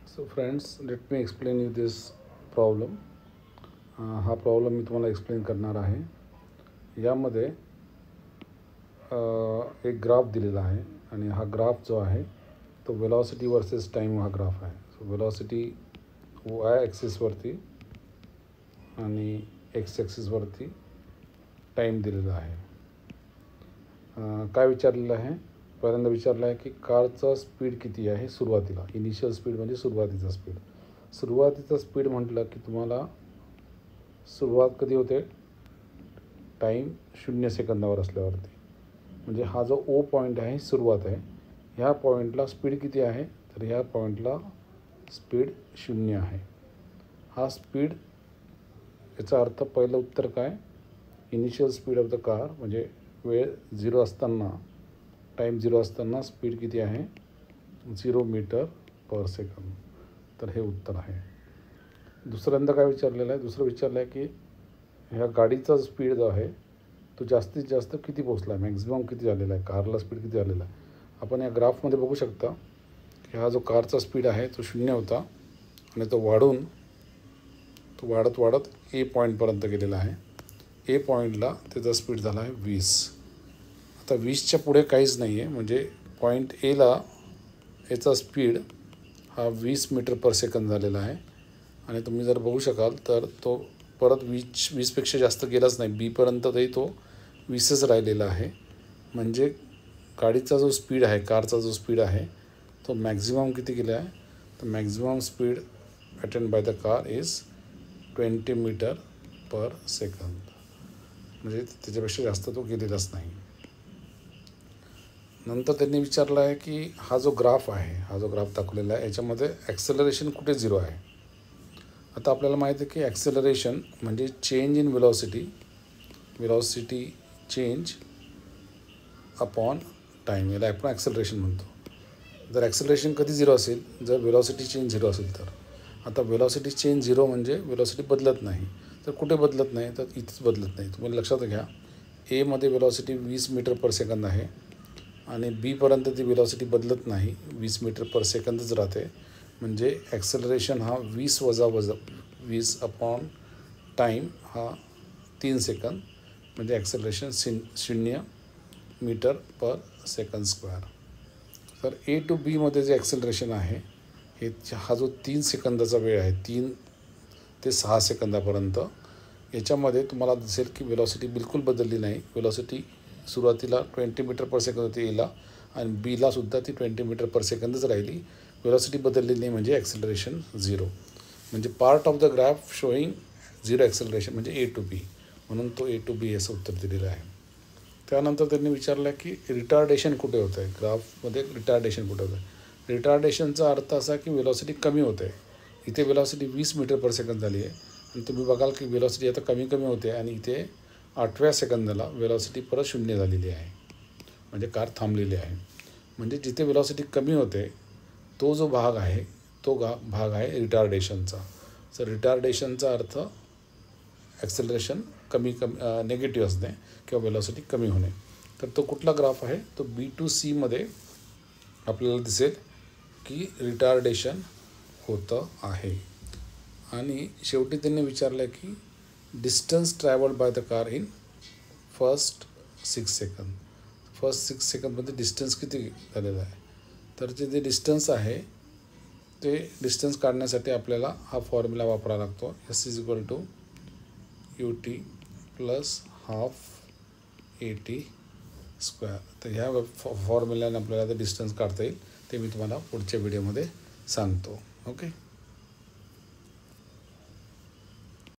So friends, let me explain you this problem. हा problem मी तुम्हाला explain करणार आहे. यामध्ये एक ग्राफ दिलेला आहे आणि हा ग्राफ जो आहे तो वेलॉसिटी वर्सेस टाइम हा ग्राफ आहे. सो वेलॉसिटी y ॲक्सिसवरती आणि x ॲक्सिसवरती टाइम दिलेला आहे. काय विचारलेलं आहे? पहिल्यांदा विचारलं आहे की कारचा स्पीड किती आहे सुरुवातीला. इनिशियल स्पीड म्हणजे सुरुवातीचा स्पीड. सुरुवातीचा स्पीड म्हटलं की तुम्हाला सुरुवात कधी होते? टाईम 0 सेकंदावर असल्यावरती. म्हणजे हा जो ओ पॉईंट आहे सुरुवात आहे. ह्या पॉईंटला स्पीड किती आहे? तर ह्या पॉईंटला स्पीड 0 आहे. हा स्पीड, याचा अर्थ पहिलं उत्तर काय? Initial speed of the car म्हणजे वेळ 0 असताना, टाईम 0 असताना स्पीड किती आहे? 0 मीटर पर सेकंद. तर हे उत्तर आहे. दुसऱ्यांदा काय विचारलेलं आहे? दुसरं विचारलं आहे की ह्या गाडीचा स्पीड जो आहे तो जास्तीत जास्त किती पोचला आहे, मॅक्झिमम किती झालेला आहे, कारला स्पीड किती झालेला आहे. आपण या ग्राफमध्ये बघू शकता की हा जो कारचा स्पीड आहे तो 0 होता आणि तो वाढत ए पॉईंटपर्यंत गेलेला आहे. ए पॉईंटला त्याचा स्पीड झाला आहे 20. आता 20च्या पुढे काहीच नाही आहे, म्हणजे पॉईंट एला याचा स्पीड हा 20 मीटर पर सेकंद झालेला आहे. आणि तुम्ही जर बघू शकाल तर तो परत 20पेक्षा जास्त गेलाच नाही. बीपर्यंत तरी तो 20च राहिलेला आहे. म्हणजे गाडीचा जो स्पीड आहे, कारचा जो स्पीड आहे तो मॅक्झिमम किती गेला आहे? तर maximum speed attained by the car is 20 metre per second. म्हणजे त्याच्यापेक्षा जास्त तो गेलेलाच नाही. नंतर त्यांनी विचारलं आहे की हा जो ग्राफ आहे, हा जो ग्राफ दाखवलेला आहे याच्यामध्ये ॲक्सेलरेशन कुठे 0 आहे. आता आपल्याला माहिती आहे की ॲक्सेलरेशन म्हणजे change in velocity change upon time, याला आपण ॲक्सेलरेशन म्हणतो. जर ॲक्सेलरेशन कधी 0 असेल? जर वेलॉसिटी चेंज 0 असेल तर. आता वेलॉसिटी चेंज 0 म्हणजे वेलॉसिटी बदलत नाही. तर कुठे बदलत नाही? तर इथंच बदलत नाही. तुम्ही लक्षात घ्या, एमध्ये वेलॉसिटी 20 मीटर पर सेकंद आहे आणि बीपर्यंत ती वेलॉसिटी बदलत नाही, 20 मीटर पर सेकंदच राहते. म्हणजे ॲक्सेलरेशन हा 20 अपॉन टाईम हा 3 सेकंद, म्हणजे acceleration 0 metre per second square. तर ए टू बीमध्ये जे ॲक्सेलरेशन आहे हा जो 3 सेकंदाचा वेळ आहे, 3 ते 6 सेकंदापर्यंत, याच्यामध्ये तुम्हाला दिसेल की वेलॉसिटी बिलकुल बदलली नाही. वेलॉसिटी सुरुवातीला 20 मीटर पर सेकंद होती एला आणि बीलासुद्धा ती 20 मीटर पर सेकंदच राहिली. वेलॉसिटी बदललेली नाही, म्हणजे ॲक्सेलरेशन 0. म्हणजे part of the graph showing 0 acceleration म्हणजे ए टू बी, म्हणून तो ए टू बी असं उत्तर दिलेलं आहे. त्यानंतर त्यांनी विचारलं की रिटार्डेशन कुठे होतं आहे, ग्राफमध्ये रिटार्डेशन कुठे होतं आहे. रिटार्डेशनचा अर्थ असा की वेलॉसिटी कमी होते आहे. इथे वेलॉसिटी 20 मीटर पर सेकंद झाली आहे आणि तुम्ही बघाल की वेलॉसिटी आता कमी होते आणि इथे 8व्या सेकंदाला वेलॉसिटी परत 0 झालेली आहे, म्हणजे कार थांबलेली आहे. म्हणजे जिथे वेलॉसिटी कमी होते तो जो भाग आहे तो भाग आहे रिटार्डेशनचा. तर रिटार्डेशनचा अर्थ ॲक्सेलरेशन निगेटिव्ह असणे किंवा वेलॉसिटी कमी होणे. तर तो कुठला ग्राफ आहे? तो B2C आपल्याला दिसेल की रिटार्डेशन होतं आहे. आणि शेवटी त्यांनी विचारलं की distance travelled bye the car in first 6 second. First 6 सेकंदमध्ये डिस्टन्स किती झालेला आहे? तर जे डिस्टन्स आहे ते डिस्टन्स काढण्यासाठी आपल्याला हा फॉर्म्युला वापरावा लागतो. S=UT + ½ AT². तर ह्या फॉर्म्युल्याने आपल्याला ते डिस्टन्स काढता येईल. ते मी तुम्हाला पुढच्या व्हिडिओमध्ये सांगतो. ओके.